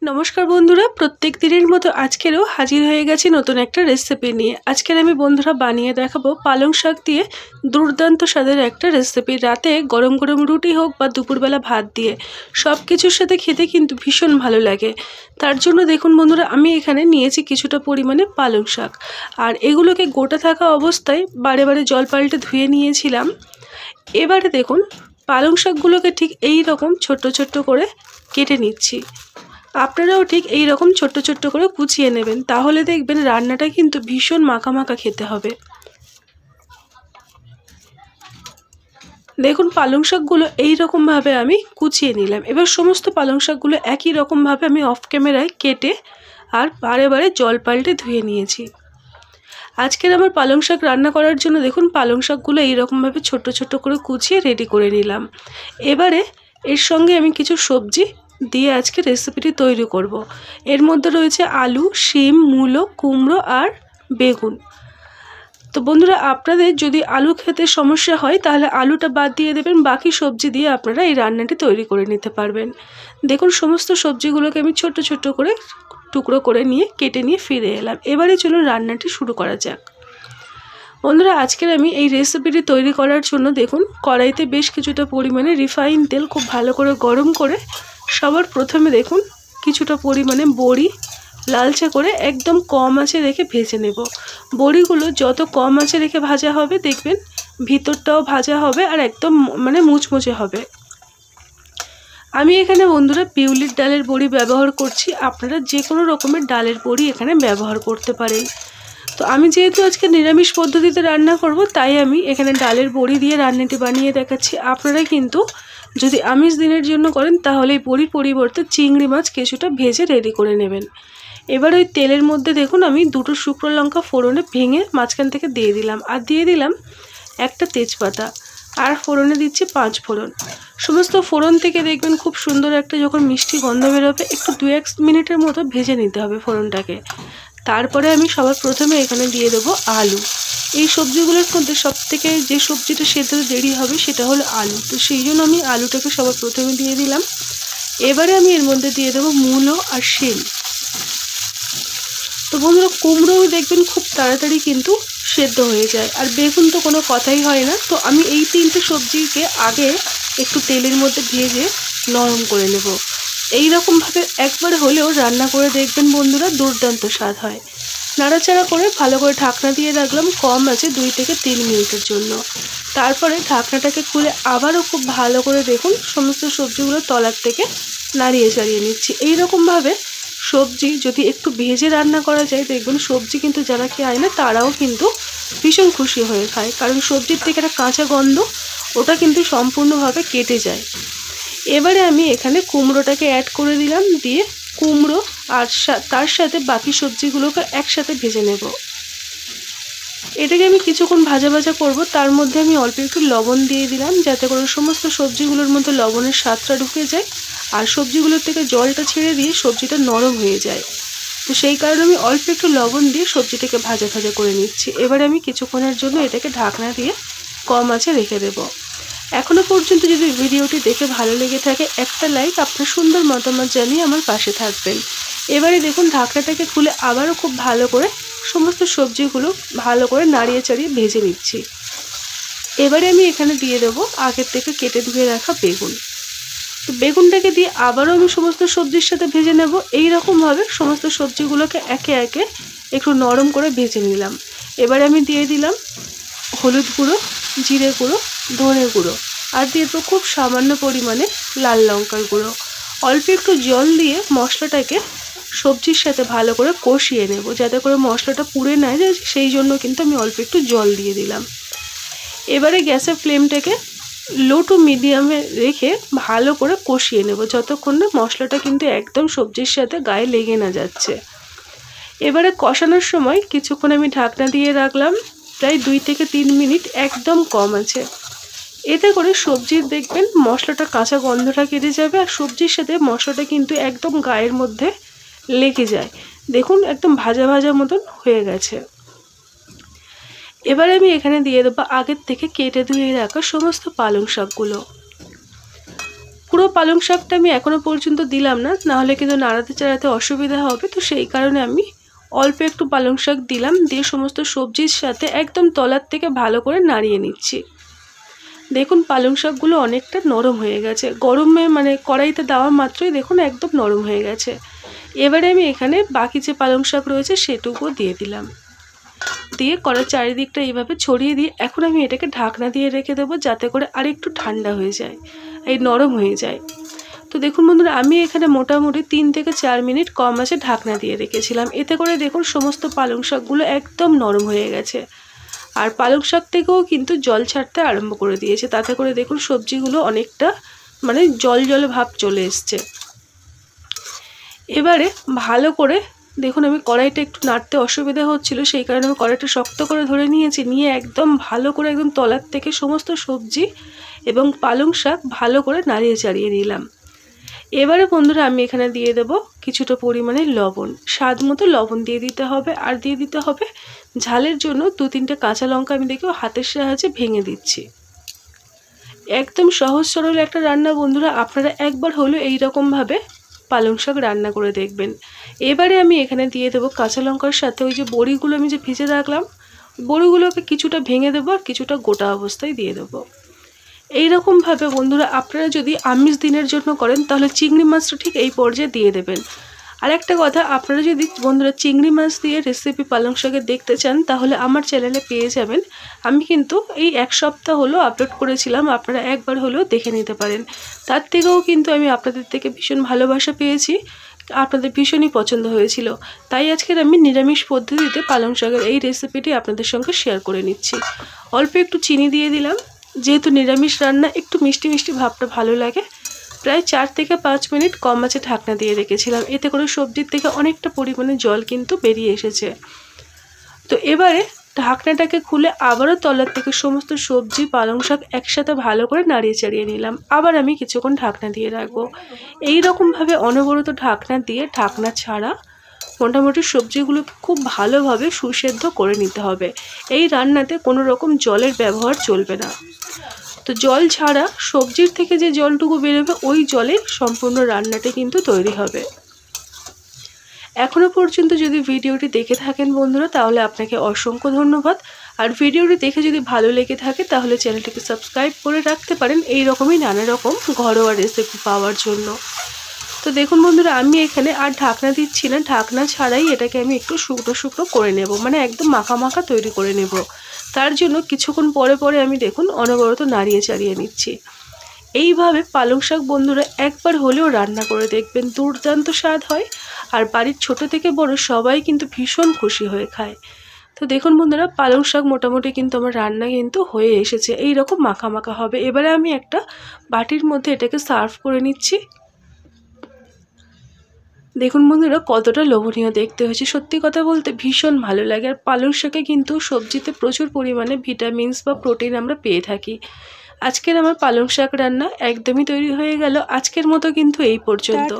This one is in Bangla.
নমস্কার বন্ধুরা, প্রত্যেক দিনের মতো আজকেরও হাজির হয়ে গেছি নতুন একটা রেসিপি নিয়ে। আজকের আমি বন্ধুরা বানিয়ে দেখাবো পালং শাক দিয়ে দুর্দান্ত স্বাদের একটা রেসিপি। রাতে গরম গরম রুটি হোক বা দুপুরবেলা ভাত দিয়ে সব কিছুর সাথে খেতে কিন্তু ভীষণ ভালো লাগে। তার জন্য দেখুন বন্ধুরা, আমি এখানে নিয়েছি কিছুটা পরিমাণে পালং শাক, আর এগুলোকে গোটা থাকা অবস্থায় বারে বারে জল পাল্টে ধুয়ে নিয়েছিলাম। এবারে দেখুন পালং শাকগুলোকে ঠিক এই রকম ছোট্ট ছোট্ট করে কেটে নিচ্ছি। আপনারাও ঠিক এই রকম ছোট্ট ছোট্ট করে কুচিয়ে নেবেন, তাহলে দেখবেন রান্নাটা কিন্তু ভীষণ মাখা মাখা খেতে হবে। দেখুন পালং শাকগুলো এইরকমভাবে আমি কুচিয়ে নিলাম। এবার সমস্ত পালং শাকগুলো একই রকমভাবে আমি অফ ক্যামেরায় কেটে আর বারে বারে জল পাল্টে ধুয়ে নিয়েছি। আজকের আমার পালং শাক রান্না করার জন্য দেখুন পালং শাকগুলো এইরকমভাবে ছোট্ট ছোট্ট করে কুচিয়ে রেডি করে নিলাম। এবারে এর সঙ্গে আমি কিছু সবজি দিয়ে আজকে রেসিপিটি তৈরি করব। এর মধ্যে রয়েছে আলু, শিম, মূলো, কুমড়ো আর বেগুন। তো বন্ধুরা, আপনাদের যদি আলু খেতে সমস্যা হয় তাহলে আলুটা বাদ দিয়ে দেবেন, বাকি সবজি দিয়ে আপনারা এই রান্নাটি তৈরি করে নিতে পারবেন। দেখুন সমস্ত সবজিগুলোকে আমি ছোট্ট ছোট্ট করে টুকরো করে নিয়ে কেটে নিয়ে ফিরে এলাম। এবারে চলুন রান্নাটি শুরু করা যাক। বন্ধুরা, আজকের আমি এই রেসিপিটি তৈরি করার জন্য দেখুন কড়াইতে বেশ কিছুটা পরিমাণে রিফাইন তেল খুব ভালো করে গরম করে সবার প্রথমে দেখুন কিছুটা পরিমাণে বড়ি লালচে করে একদম কম আঁচে রেখে ভেজে নেব। বড়িগুলো যত কম আঁচে রেখে ভাজা হবে দেখবেন ভিতরটাও ভাজা হবে আর একদম মুচমুচে হবে। আমি এখানে বন্ধুরা বিউলির ডালের বড়ি ব্যবহার করছি, আপনারা যে কোনো রকমের ডালের বড়ি এখানে ব্যবহার করতে পারেন। তো আমি যেহেতু আজকে নিরামিষ পদ্ধতিতে রান্না করব, তাই আমি এখানে ডালের বড়ি দিয়ে রান্নাটি বানিয়ে দেখাচ্ছি। আপনারা কিন্তু যদি আমিষ দিনের জন্য করেন তাহলে এই বড়ির পরিবর্তে চিংড়ি মাছ কিছুটা ভেজে রেডি করে নেবেন। এবার ওই তেলের মধ্যে দেখুন আমি দুটো শুকনো লঙ্কা ফোড়নে ভেঙে মাঝখান থেকে দিয়ে দিলাম, আর দিয়ে দিলাম একটা তেজপাতা, আর ফোড়নে দিচ্ছি 5 ফোড়ন। সমস্ত ফোড়ন থেকে দেখবেন খুব সুন্দর একটা যখন মিষ্টি গন্ধ বেরোবে একটু 2-1 মিনিটের মতো ভেজে নিতে হবে ফোড়নটাকে। তারপরে আমি সবার প্রথমে এখানে দিয়ে দেবো আলু। এই সবজিগুলোর মধ্যে সবথেকে যে সবজিটা সেদ্ধ দেরি হবে সেটা হলো আলু, তো সেই জন্য আমি আলুটাকে সবার প্রথমে দিয়ে দিলাম। এবারে আমি এর মধ্যে দিয়ে দেবো মূলো আর শিম। তো বন্ধুরা, কুমড়োও দেখবেন খুব তাড়াতাড়ি কিন্তু সেদ্ধ হয়ে যায়, আর বেগুন তো কোনো কথাই হয় না। তো আমি এই তিনটে সবজিকে আগে একটু তেলের মধ্যে ভেজে নরম করে নেব। এই রকমভাবে একবার হলেও রান্না করে দেখবেন বন্ধুরা, দুর্দান্ত স্বাদ হয়। নাড়াচাড়া করে ভালো করে ঢাকনা দিয়ে রাখলাম কম আছে 2 থেকে 3 মিনিটের জন্য। তারপরে ঢাকনাটাকে খুলে আবারও খুব ভালো করে দেখুন সমস্ত সবজিগুলো তলার থেকে নাড়িয়ে চাড়িয়ে নিচ্ছি। এইরকমভাবে সবজি যদি একটু ভেজে রান্না করা যায় দেখবেন সবজি কিন্তু যারা খায় না তারাও কিন্তু ভীষণ খুশি হয়ে খায়, কারণ সবজির থেকে একটা কাঁচা গন্ধ ওটা কিন্তু সম্পূর্ণভাবে কেটে যায়। এবারে আমি এখানে কুমড়োটাকে অ্যাড করে দিলাম, দিয়ে কুমড়ো আর তার সাথে বাকি সবজিগুলোকে একসাথে ভেজে নেব। এটাকে আমি কিছুক্ষণ ভাজা ভাজা করব। তার মধ্যে আমি অল্প একটু লবণ দিয়ে দিলাম, যাতে করে সমস্ত সবজিগুলোর মধ্যে লবণের স্বাদটা ঢুকে যায় আর সবজিগুলোর থেকে জলটা ছেড়ে দিয়ে সবজিটা নরম হয়ে যায়। তো সেই কারণে আমি অল্প একটু লবণ দিয়ে সবজিটাকে ভাজা ভাজা করে নিচ্ছি। এবারে আমি কিছুক্ষণের জন্য এটাকে ঢাকনা দিয়ে কম আঁচে রেখে দেবো। এখনও পর্যন্ত যদি ভিডিওটি দেখে ভালো লেগে থাকে একটা লাইক, আপনার সুন্দর মতামত জানিয়ে আমার পাশে থাকবেন। এবারে দেখুন ঢাকনাটাকে খুলে আবারও খুব ভালো করে সমস্ত সবজিগুলো ভালো করে নাড়িয়ে চাড়িয়ে ভেজে নিচ্ছি। এবারে আমি এখানে দিয়ে দেবো আগের থেকে কেটে ধুয়ে রাখা বেগুন। তো বেগুনটাকে দিয়ে আবারও আমি সমস্ত সবজির সাথে ভেজে নেব। এই রকমভাবে সমস্ত সবজিগুলোকে একে একে একটু নরম করে ভেজে নিলাম। এবারে আমি দিয়ে দিলাম হলুদ গুঁড়ো, জিরে গুঁড়ো, ধনে গুঁড়ো, আর দিয়ে দেবো খুব সামান্য পরিমাণে লাল লঙ্কার গুঁড়ো। অল্প একটু জল দিয়ে মশলাটাকে সবজির সাথে ভালো করে কষিয়ে নেব, যাতে করে মশলাটা পুড়ে না যায়, সেই জন্য কিন্তু আমি অল্প একটু জল দিয়ে দিলাম। এবারে গ্যাসের ফ্লেমটাকে লো টু মিডিয়ামে রেখে ভালো করে কষিয়ে নেব, যতক্ষণ না মশলাটা কিন্তু একদম সবজির সাথে গায়ে লেগে না যাচ্ছে। এবারে কষানোর সময় কিছুক্ষণ আমি ঢাকনা দিয়ে রাখলাম, প্রায় 2 থেকে 3 মিনিট একদম কম আছে। এতে করে সবজির দেখবেন মশলাটা কাঁচা গন্ধটা কেটে যাবে, আর সবজির সাথে মশলাটা কিন্তু একদম গায়ের মধ্যে লেগে যায়। দেখুন একদম ভাজা ভাজা মতন হয়ে গেছে। এবার আমি এখানে দিয়ে দেবো আগের থেকে কেটে ধুয়ে রাখা সমস্ত পালং শাকগুলো। পুরো পালং শাকটা আমি এখনও পর্যন্ত দিলাম না, নাহলে কিন্তু নাড়াতে চাড়াতে অসুবিধা হবে। তো সেই কারণে আমি অল্প একটু পালং শাক দিলাম, দিয়ে সমস্ত সবজির সাথে একদম তলার থেকে ভালো করে নাড়িয়ে নিচ্ছি। দেখুন পালং শাকগুলো অনেকটা নরম হয়ে গেছে, গরমে মানে কড়াইতে দেওয়া মাত্রই দেখুন একদম নরম হয়ে গেছে। এবারে আমি এখানে বাকি যে পালং শাক রয়েছে সেটুকুও দিয়ে দিলাম, দিয়ে কড়ার চারিদিকটা এইভাবে ছড়িয়ে দিয়ে এখন আমি এটাকে ঢাকনা দিয়ে রেখে দেবো, যাতে করে আরেকটু ঠান্ডা হয়ে যায়, এই নরম হয়ে যায়। তো দেখুন বন্ধুরা, আমি এখানে মোটামুটি 3 থেকে 4 মিনিট কম আঁচে ঢাকনা দিয়ে রেখেছিলাম। এতে করে দেখুন সমস্ত পালং শাকগুলো একদম নরম হয়ে গেছে, আর পালং শাক থেকেও কিন্তু জল ছাড়তে আরম্ভ করে দিয়েছে। তাতে করে দেখুন সবজিগুলো অনেকটা মানে জল জল ভাব চলে এসছে। এবারে ভালো করে দেখুন, আমি কড়াইটা একটু নাড়তে অসুবিধা হচ্ছিল, সেই কারণে আমি কড়াইটা শক্ত করে ধরে নিয়েছি, নিয়ে একদম ভালো করে একদম তলার থেকে সমস্ত সবজি এবং পালং শাক ভালো করে নাড়িয়ে চাড়িয়ে নিলাম। এবারে বন্ধুরা আমি এখানে দিয়ে দেব কিছুটা পরিমাণে লবণ, স্বাদ মতো লবণ দিয়ে দিতে হবে। আর দিয়ে দিতে হবে ঝালের জন্য 2-3টে কাঁচা লঙ্কা আমি দেখো হাতের সাহায্যে ভেঙে দিচ্ছি। একদম সহজ সরল একটা রান্না বন্ধুরা, আপনারা একবার হলেও এইরকমভাবে পালং শাক রান্না করে দেখবেন। এবারে আমি এখানে দিয়ে দেবো কাঁচা লঙ্কার সাথে ওই যে বড়িগুলো আমি যে ভিজে রাখলাম, বড়িগুলোকে কিছুটা ভেঙে দেবো আর কিছুটা গোটা অবস্থায় দিয়ে দেবো। এইরকমভাবে বন্ধুরা আপনারা যদি আমিষ দিনের জন্য করেন তাহলে চিংড়ি মাছটা ঠিক এই পর্যায়ে দিয়ে দেবেন। আর একটা কথা, আপনারা যদি বন্ধুরা চিংড়ি মাছ দিয়ে রেসিপি পালং শাকের দেখতে চান তাহলে আমার চ্যানেলে পেয়ে যাবেন। আমি কিন্তু এই 1 সপ্তাহ হলো আপলোড করেছিলাম, আপনারা একবার হলেও দেখে নিতে পারেন। তার থেকেও কিন্তু আমি আপনাদের থেকে ভীষণ ভালোবাসা পেয়েছি, আপনাদের ভীষণই পছন্দ হয়েছিল। তাই আজকের আমি নিরামিষ পদ্ধতিতে পালং শাকের এই রেসিপিটি আপনাদের সঙ্গে শেয়ার করে নিচ্ছি। অল্প একটু চিনি দিয়ে দিলাম, যেহেতু নিরামিষ রান্না একটু মিষ্টি মিষ্টি ভাবটা ভালো লাগে। প্রায় 4 থেকে 5 মিনিট কম আঁচে ঢাকনা দিয়ে রেখেছিলাম, এতে করে সবজির থেকে অনেকটা পরিমাণে জল কিন্তু বেরিয়ে এসেছে। তো এবারে ঢাকনাটাকে খুলে আবারও তলার থেকে সমস্ত সবজি পালং শাক একসাথে ভালো করে নাড়িয়ে চাড়িয়ে নিলাম। আবার আমি কিছুক্ষণ ঢাকনা দিয়ে রাখবো। এই রকমভাবে অনবরত ঢাকনা দিয়ে ঢাকনা ছাড়া মোটামুটি সবজিগুলোকে খুব ভালোভাবে সুসেদ্ধ করে নিতে হবে। এই রান্নাতে কোনো রকম জলের ব্যবহার চলবে না। তো জল ছাড়া সবজির থেকে যে জলটুকু বেরোবে ওই জলে সম্পূর্ণ রান্নাটি কিন্তু তৈরি হবে। এখনও পর্যন্ত যদি ভিডিওটি দেখে থাকেন বন্ধুরা তাহলে আপনাকে অসংখ্য ধন্যবাদ। আর ভিডিওটি দেখে যদি ভালো লেগে থাকে তাহলে চ্যানেলটিকে সাবস্ক্রাইব করে রাখতে পারেন এই রকমই নানা রকম ঘরোয়া রেসিপি পাওয়ার জন্য। তো দেখুন বন্ধুরা, আমি এখানে আর ঢাকনা দিচ্ছি না, ঢাকনা ছাড়াই এটাকে আমি একটু শুকনো শুকনো করে নেব, মানে একদম মাখা মাখা তৈরি করে নেব। তার জন্য কিছুক্ষণ পরে পরে আমি দেখুন অনবরত নাড়িয়ে চাড়িয়ে নিচ্ছি। এইভাবে পালং শাক বন্ধুরা একবার হলেও রান্না করে দেখবেন, দুর্দান্ত স্বাদ হয়। আর বাড়ির ছোট থেকে বড় সবাই কিন্তু ভীষণ খুশি হয়ে খায়। তো দেখুন বন্ধুরা, পালং শাক মোটামুটি কিন্তু আমার রান্না কিন্তু হয়ে এসেছে, এই রকম মাখা মাখা হবে। এবারে আমি একটা বাটির মধ্যে এটাকে সার্ভ করে নিচ্ছি। দেখুন বন্ধুরা কতটা লোভনীয় দেখতে হয়েছে, সত্যি কথা বলতে ভীষণ ভালো লাগে। আর পালং শাকে কিন্তু সবজিতে প্রচুর পরিমাণে ভিটামিনস বা প্রোটিন আমরা পেয়ে থাকি। আজকের আমার পালং শাক রান্না একদমই তৈরি হয়ে গেল। আজকের মতো কিন্তু এই পর্যন্ত।